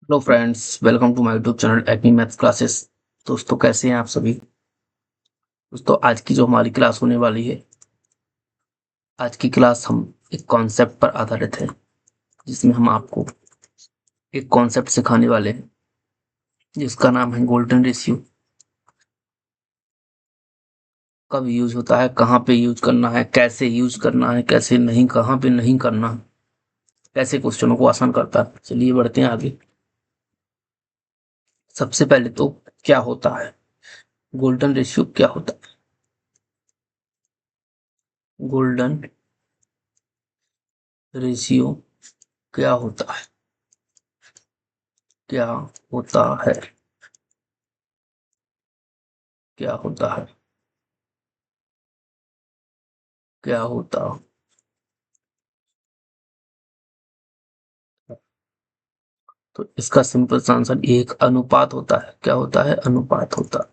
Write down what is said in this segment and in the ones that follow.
Hello friends, welcome to my YouTube channel Acme maths classes. दोस्तों, कैसे हैं आप सभी। दोस्तों, आज की जो हमारी क्लास होने वाली है, आज की क्लास हम एक कॉन्सेप्ट पर आधारित है, जिसमें हम आपको एक कॉन्सेप्ट सिखाने वाले हैं जिसका नाम है गोल्डन रेशियो। कब यूज होता है, कहाँ पे यूज करना है, कैसे यूज करना है, कैसे नहीं, कहाँ पे नहीं करना है, कैसे क्वेश्चनों को आसान करता है। चलिए बढ़ते हैं आगे। सबसे पहले तो क्या होता है गोल्डन रेशियो, क्या होता है गोल्डन रेशियो, क्या होता है, क्या होता है, क्या होता है, क्या होता है। तो इसका सिंपल सा आंसर एक अनुपात होता है। क्या होता है? अनुपात होता है।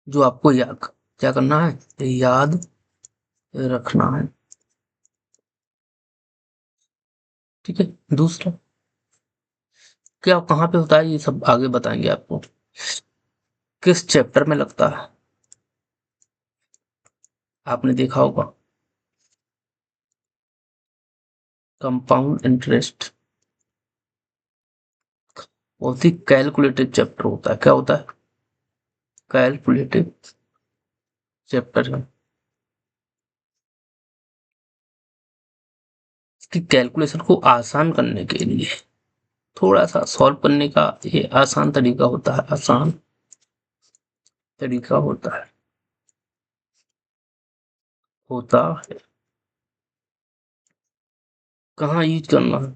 जो आपको याद क्या करना है, याद रखना है। ठीक है। दूसरा क्या, कहाँ पे होता है, ये सब आगे बताएंगे आपको। किस चैप्टर में लगता है, आपने देखा होगा। कंपाउंड इंटरेस्ट बहुत ही कैलकुलेटिव चैप्टर होता है। क्या होता है? कैलकुलेटिव चैप्टर है। इसकी कैलकुलेशन को आसान करने के लिए, थोड़ा सा सॉल्व करने का ये आसान तरीका होता है। आसान तरीका होता है। कहाँ यूज करना है,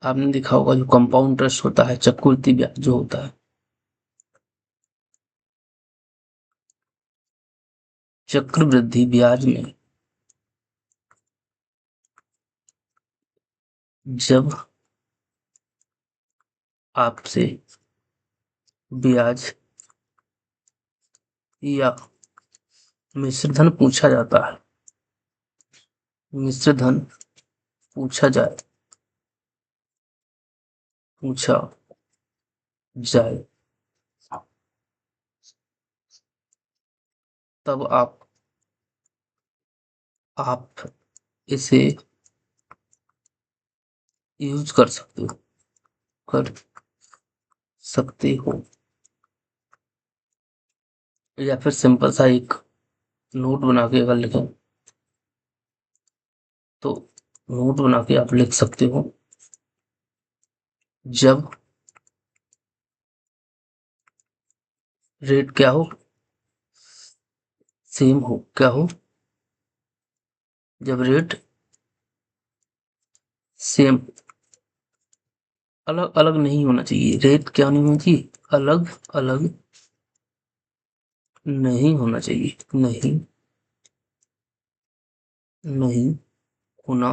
आपने देखा होगा। जो कंपाउंड इंटरेस्ट होता है, चक्रवृद्धि ब्याज जो होता है, चक्रवृद्धि ब्याज में जब आपसे ब्याज या मिश्र धन पूछा जाता है, मिश्र धन पूछा जाए पूछा जाए तब आप इसे यूज कर सकते हो। या फिर सिंपल सा एक नोट बना के अगर लिखें तो नोट बना के आप लिख सकते हो। जब रेट क्या हो, सेम हो, क्या हो, जब रेट सेम, अलग अलग नहीं होना चाहिए। रेट क्या नहीं होना चाहिए, अलग अलग नहीं होना चाहिए, नहीं नहीं होना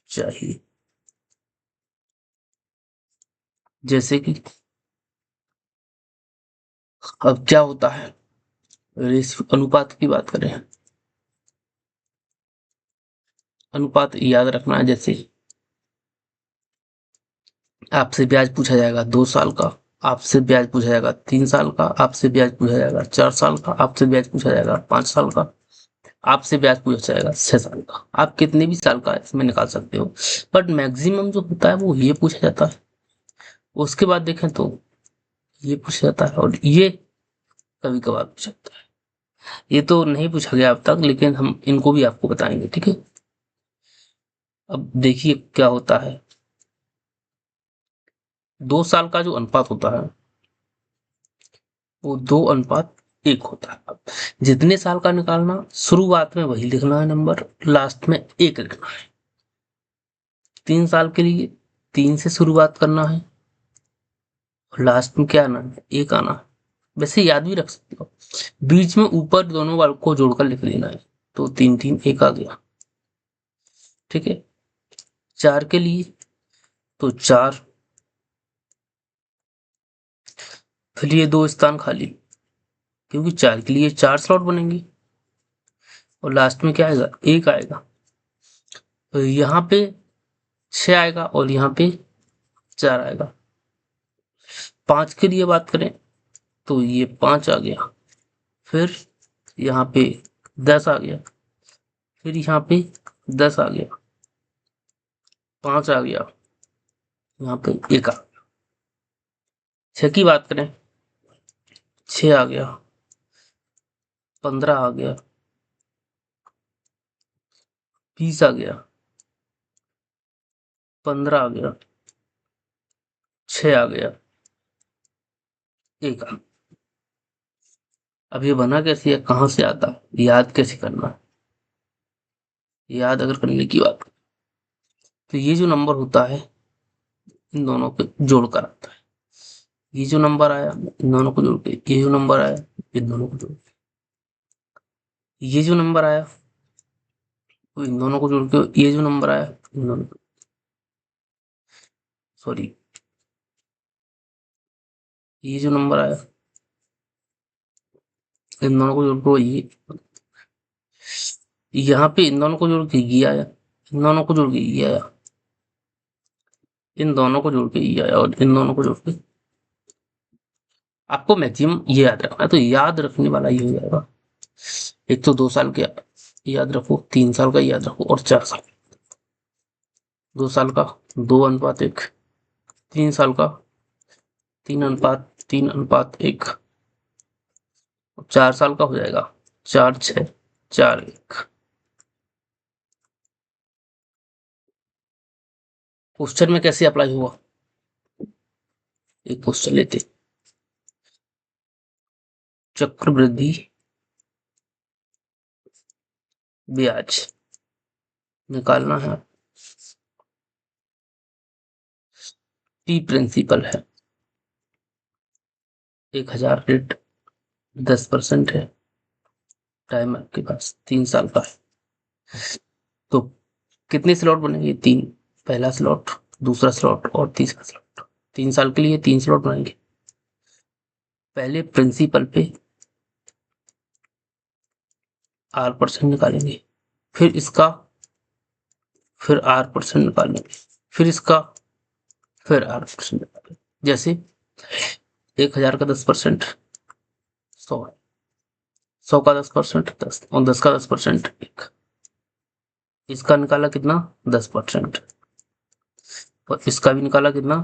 चाहिए। जैसे कि अब क्या होता है, रेशियो अनुपात की बात करें, अनुपात याद रखना है। जैसे आपसे ब्याज पूछा जाएगा 2 साल का, आपसे ब्याज पूछा जाएगा 3 साल का, आपसे ब्याज पूछा जाएगा 4 साल का, आपसे ब्याज पूछा जाएगा 5 साल का, आपसे ब्याज पूछा जाएगा 6 साल का। आप कितने भी साल का इसमें निकाल सकते हो, बट मैक्सिमम जो होता है वो ये पूछा जाता है। उसके बाद देखें तो ये पूछा जाता है, और ये कभी कभार पूछा जाता है। ये तो नहीं पूछा गया अब तक, लेकिन हम इनको भी आपको बताएंगे। ठीक है। अब देखिए क्या होता है, 2 साल का जो अनुपात होता है वो 2:1 होता है। अब जितने साल का निकालना, शुरुआत में वही लिखना है नंबर, लास्ट में 1 लिखना है। 3 साल के लिए 3 से शुरुआत करना है और लास्ट में क्या आना है, 1 आना है। वैसे याद भी रख सकते हो, बीच में ऊपर दोनों वालों को जोड़कर लिख देना है, तो 3 3 1 आ गया। ठीक है। 4 के लिए तो 4, फिर ये 2 स्थान खाली, क्योंकि 4 के लिए 4 स्लॉट बनेंगे, और लास्ट में क्या आएगा, 1 आएगा। तो यहाँ पे 6 आएगा और यहाँ पे 4 आएगा। 5 के लिए बात करें तो ये 5 आ गया, फिर यहाँ पे 10 आ गया, फिर यहाँ पे 10 आ गया, 5 आ गया, यहाँ पे 1 आ गया। 6 की बात करें, 6 आ गया, 15 आ गया, 20 आ गया, 15 आ गया, 6 आ गया, 1 आ गया। अब ये बना कैसे है, कहाँ से आता है, याद कैसे करना है? याद अगर करने की बात करें, तो ये जो नंबर होता है इन दोनों को जोड़कर आता है। ये जो नंबर आया इन दोनों को जोड़ के, ये जो नंबर आया इन दोनों को जोड़ के, ये जो नंबर आया वो इन दोनों को जोड़ के, ये जो नंबर आया इन दोनों को, सॉरी, ये जो नंबर आया इन दोनों को जोड़ के, ये यहाँ पे इन दोनों को जोड़ के ये आया, इन दोनों को जोड़ के ये आया, इन दोनों को जोड़ के ये आया, और इन दोनों को जोड़ के। आपको मैक्सिमम ये याद रखना है, तो याद रखने वाला ये हो जाएगा। एक तो 2 साल का याद रखो, 3 साल का याद रखो, और 4 साल। 2 साल का 2:1, 3 साल का 3:3:1, 4 साल का हो जाएगा 4:6:4:1। क्वेश्चन में कैसे अप्लाई हुआ, एक क्वेश्चन लेते, चक्रवृद्धि ब्याज निकालना है, टी प्रिंसिपल है, 1000 रेट 10% है, टाइम आपके पास 3 साल का है। तो कितने स्लॉट बनेंगे, 3, पहला स्लॉट, दूसरा स्लॉट और तीसरा स्लॉट। 3 साल के लिए 3 स्लॉट बनाएंगे। पहले प्रिंसिपल पे R% निकालेंगे, फिर इसका, फिर R% निकालेंगे, फिर इसका, फिर R% निकालेंगे। जैसे 1000 का 10%, 100, 100 का 10%, 10, और 10 का 10% 1। इसका निकाला कितना, 10%, और इसका भी निकाला कितना,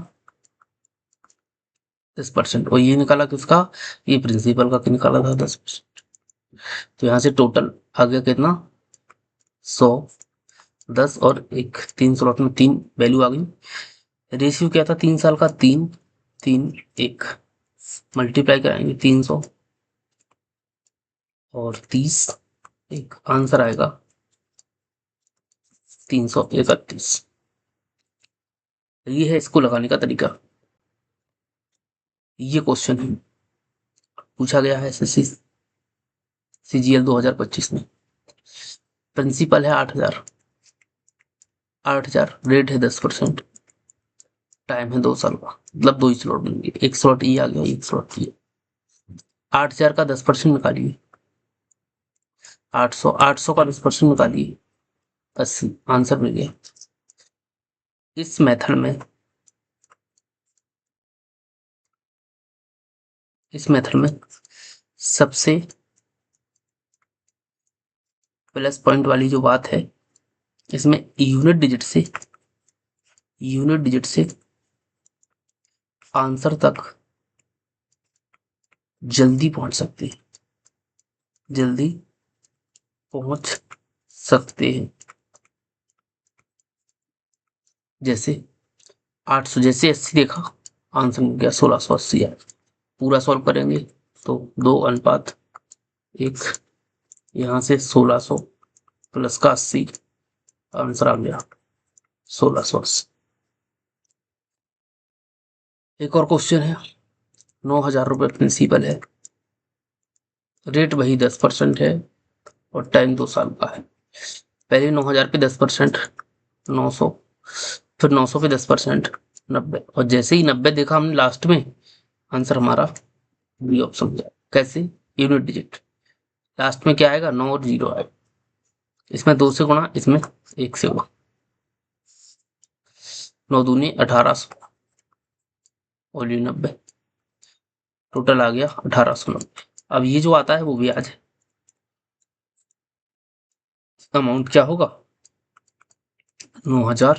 10%, और ये निकाला किसका, ये प्रिंसिपल का निकाला था 10%। तो यहाँ से टोटल आ गया कितना, 100, 10 और 1, 3 स्लॉट में 3 वैल्यू आ गई। रेशियो क्या था 3 साल का, 3, 3, 1, मल्टीप्लाई कराएंगे 300 और 30, 1, आंसर आएगा 331। ये है इसको लगाने का तरीका। ये क्वेश्चन है, पूछा गया है एसएससी सीजीएल 2025 में। प्रिंसिपल है 8000, 8000, रेट है 10%, टाइम है 2 साल का, मतलब 2 स्लॉट बनेंगे, एक स्लॉट ये आ गया, एक स्लॉट ये। 8000 का 10% निकालिए, 800, 800 का 10% निकालिए, 80, आंसर मिल गया। इस मेथड में, इस मेथड में सबसे प्लस पॉइंट वाली जो बात है, इसमें यूनिट डिजिट से आंसर तक जल्दी पहुंच सकते हैं, जल्दी पहुंच सकते हैं। जैसे 800, जैसे 80 देखा, आंसर मिल गया 1680 है। पूरा सॉल्व करेंगे तो 2:1, यहाँ से 1600 प्लस का 80, आंसर आ गया 1680। एक और क्वेश्चन है, 9000 रुपये प्रिंसिपल है, रेट वही 10% है, और टाइम 2 साल का है। पहले 9000 पे 10%, 900, फिर 900 पे 10%, 90, और जैसे ही 90 देखा हमने लास्ट में, आंसर हमारा बी ऑप्शन हो जाए। कैसे, यूनिट डिजिट, लास्ट में क्या आएगा, 9 और 0 आएगा, इसमें 2 से गुणा, इसमें 1 से गुणा। 9 दूनी 1800 और ये 90, टोटल आ गया 1890। अब ये जो आता है वो ब्याज है। अमाउंट क्या होगा, 9000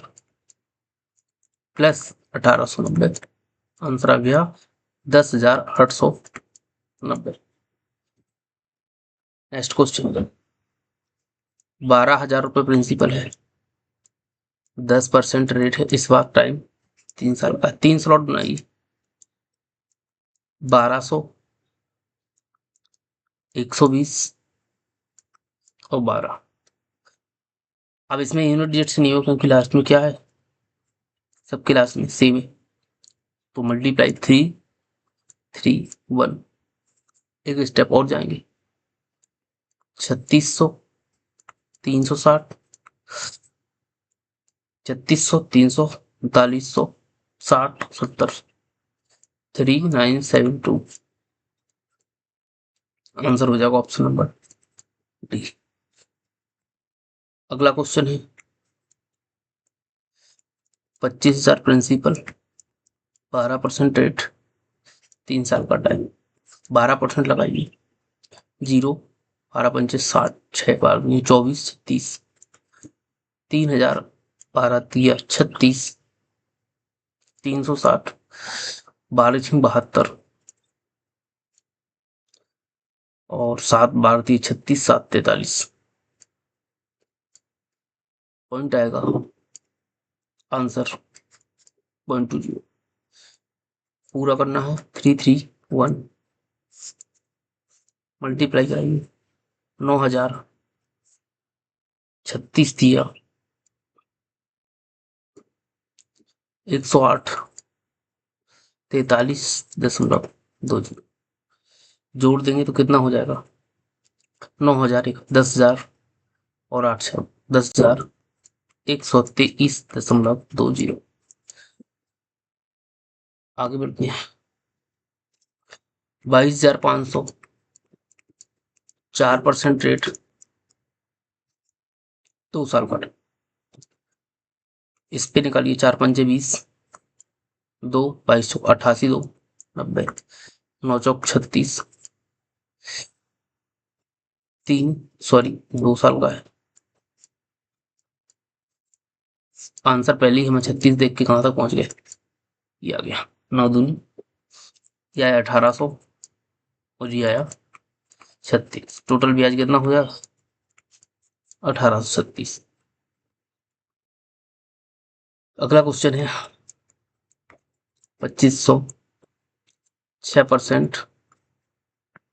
प्लस 1890, आंसर आ गया 10,890। नेक्स्ट क्वेश्चन, 12,000 रुपये प्रिंसिपल है, 10% रेट है इस बार टाइम 3 साल का, 3 स्लॉट बनाइए, 1200, 120 और 12। अब इसमें यूनिट डिजिट से नहीं हो क्योंकि लास्ट में क्या है, सबके लास्ट में सेम है, तो मल्टीप्लाई 3 3 1, एक स्टेप और जाएंगे, 3600 360, 3600 300 3900 60 70 3972, आंसर हो जाएगा ऑप्शन नंबर डी। अगला क्वेश्चन है, 25,000 प्रिंसिपल, 12% रेट, 3 साल का टाइम, 12% लगाइए, 0, 12 पंचे 60, 6 12 24 30, 3,000 12 तिया 36, 360, 12 छः 72 और 7 12 तिया 36, 7 43, पॉइंट आएगा आंसर 0.20। पूरा करना है 331, मल्टीप्लाई कराइए, 9,000 36 दिया 108 43.20, जोड़ देंगे तो कितना हो जाएगा, 9,000 10,000 और 800 10,123.20। आगे बढ़ते हैं, 22,500, 4% रेट, 2 साल का, इस पे निकालिए 4 पंजे 20, 2 2288 2 90, 9 चौक 36, 3 सॉरी 2 साल का है, आंसर पहले ही हमें 36 देख के कहां तक पहुंच गए, ये आ गया 9 दूनी, ये आया 1800 और ये आया 36, टोटल ब्याज कितना हो जाएगा 1836। अगला क्वेश्चन है 2500, 6%,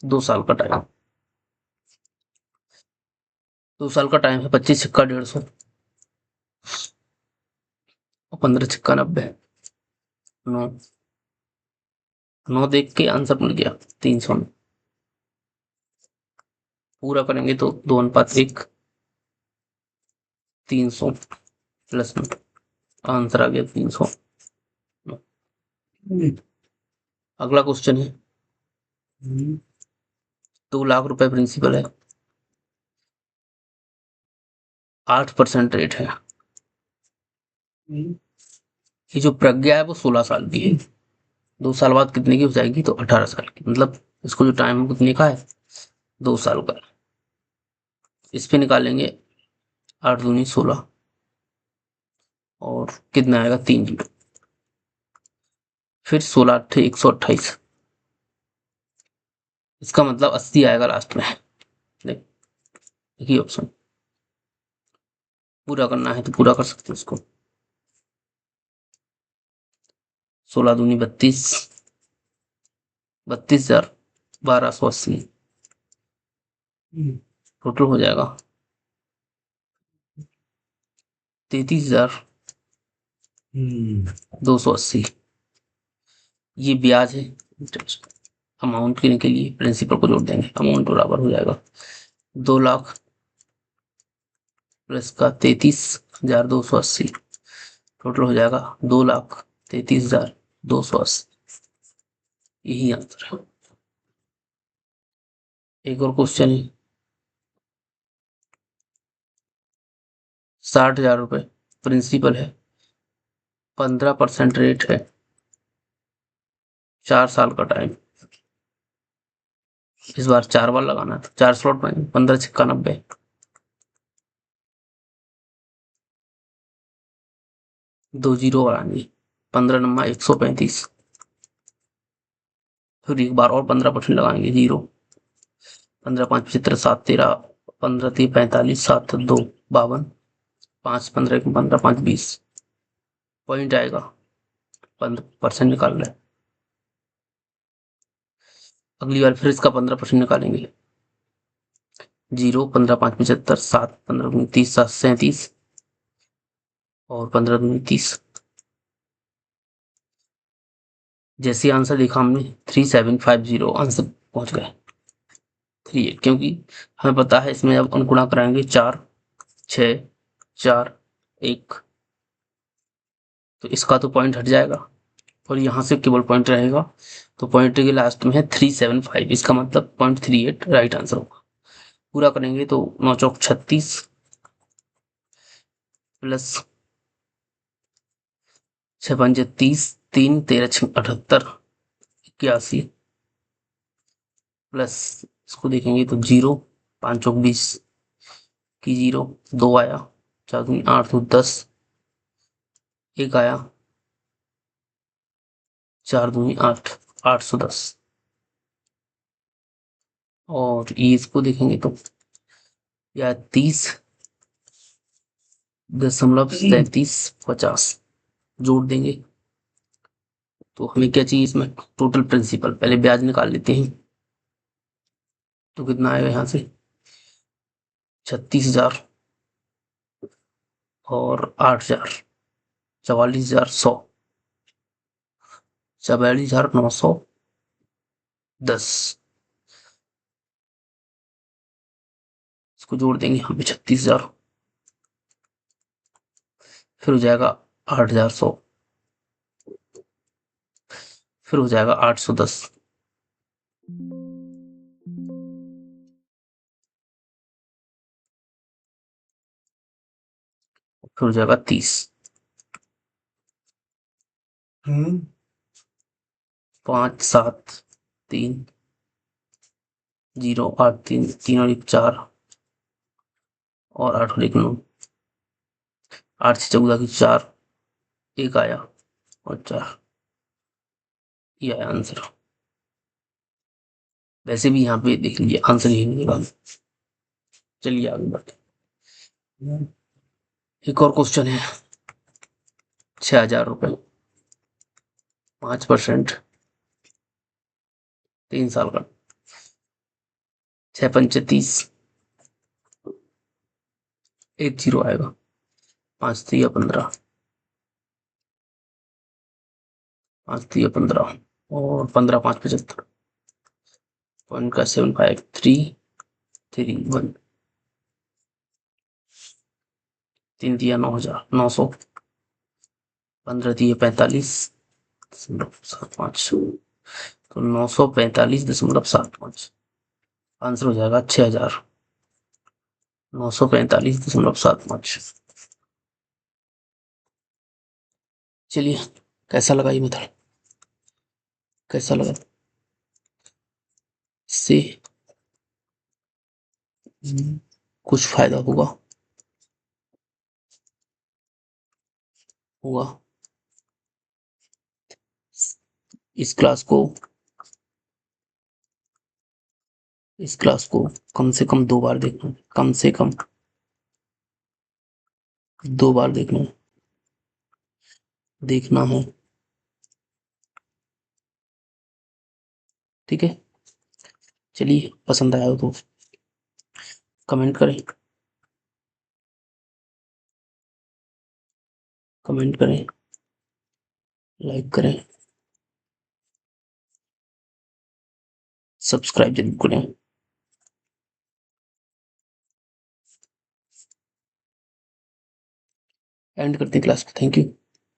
2 साल का टाइम, 2 साल का टाइम है, 25 सिक्का 150 और 15 सिक्का 90, 9 9 देख के आंसर मिल गया 300 में, पूरा करेंगे तो 2:1, 300 प्लस में, आंसर आ गया 300। अगला क्वेश्चन है 2 लाख रुपए प्रिंसिपल है, 8% रेट है, ये जो प्रज्ञा है वो 16 साल की है, 2 साल बाद कितने की हो जाएगी, तो 18 साल की, मतलब इसको जो टाइम है कितने का है, 2 साल का। इस पे निकालेंगे 8 दूनी 16 और कितना आएगा 3 जीरो, फिर 16 8 128, इसका मतलब 80 आएगा लास्ट में, देखिए ऑप्शन पूरा करना है तो पूरा कर सकते हैं इसको, 16 दूनी 32, 32,1280, टोटल हो जाएगा 33,280। ये ब्याज है, इंटरेस्ट, अमाउंट लेने के लिए प्रिंसिपल को जोड़ देंगे, अमाउंट बराबर हो जाएगा 2 लाख प्लस का 33,280, टोटल हो जाएगा 2,33,280, यही आंसर है। एक और क्वेश्चन है, 60,000 रुपये प्रिंसिपल है, 15% रेट है, 4 साल का टाइम। इस बार 4 बार लगाना है तो 4 स्लॉट बनेंगे, 15 छिक्का 90, 2 जीरो और आएंगे, 15 नम्मा 135, फिर एक बार और 15% लगाएंगे, जीरो, 15 5 75 7 13, 15 3 45 7 2 52, 5 15 1 15 5 20 पॉइंट आएगा, 15% निकाल रहे हैं। अगली बार फिर इसका 15% निकालेंगे, जीरो, 15 5 75 7 15 दूनी 30 7 37 और 15 दूनी 30। जैसे आंसर देखा हमने 3750 आंसर पहुंच गए 38, क्योंकि हमें पता है इसमें अब अनुगुणा कराएंगे 4 6 4 1, तो इसका तो पॉइंट हट जाएगा और यहाँ से केवल पॉइंट रहेगा, तो पॉइंट के लास्ट में है 375, इसका मतलब 0.38 राइट आंसर होगा। पूरा करेंगे तो 9 चौक 36 प्लस 6 पंजे 30, 3 13 6 78 81 प्लस इसको देखेंगे तो 0 5 चौक 20 की 0 2 आया, 4 दूनी 8 2 10, 1 आया, 4 दूनी 8 810 और ये इसको देखेंगे तो या 30.3750 जोड़ देंगे तो हमें क्या चाहिए इसमें टोटल प्रिंसिपल, पहले ब्याज निकाल लेते हैं, तो कितना आएगा यहाँ से 36,000 और 8,000, 44,100, 44,910, इसको जोड़ देंगे यहाँ पे 36,000, फिर हो जाएगा 8,100, फिर हो जाएगा 810, फिर हो जाएगा 30, 5 7 3 0 8 3 3 और 1 4 और 8 और 1 9, 8 से 14 की 4, 1 आया और 4, ये आया आंसर। वैसे भी यहाँ पे देख लीजिए आंसर यही मिलेगा। चलिए आगे बढ़ते, एक और क्वेश्चन है, 6,000 रुपये, 5%, 3 साल का, 6 पंचे 30, 1 जीरो आएगा, 5 3 15, 5 3 15 और 15 5 75, पॉइंट का 75331, 3 दिया 9,000 900, 15 दिए 45.75, तो 945.75 आंसर हो जाएगा 6,945.75। चलिए कैसा लगा ये मेथड, कैसा लगा, इससे कुछ फायदा होगा, होगा। इस क्लास को कम से कम 2 बार देखना, कम से कम 2 बार देखना है, ठीक है। चलिए पसंद आया हो तो कमेंट करें, लाइक करें, सब्सक्राइब जरूर करें। एंड करते हैं क्लास को, थैंक यू।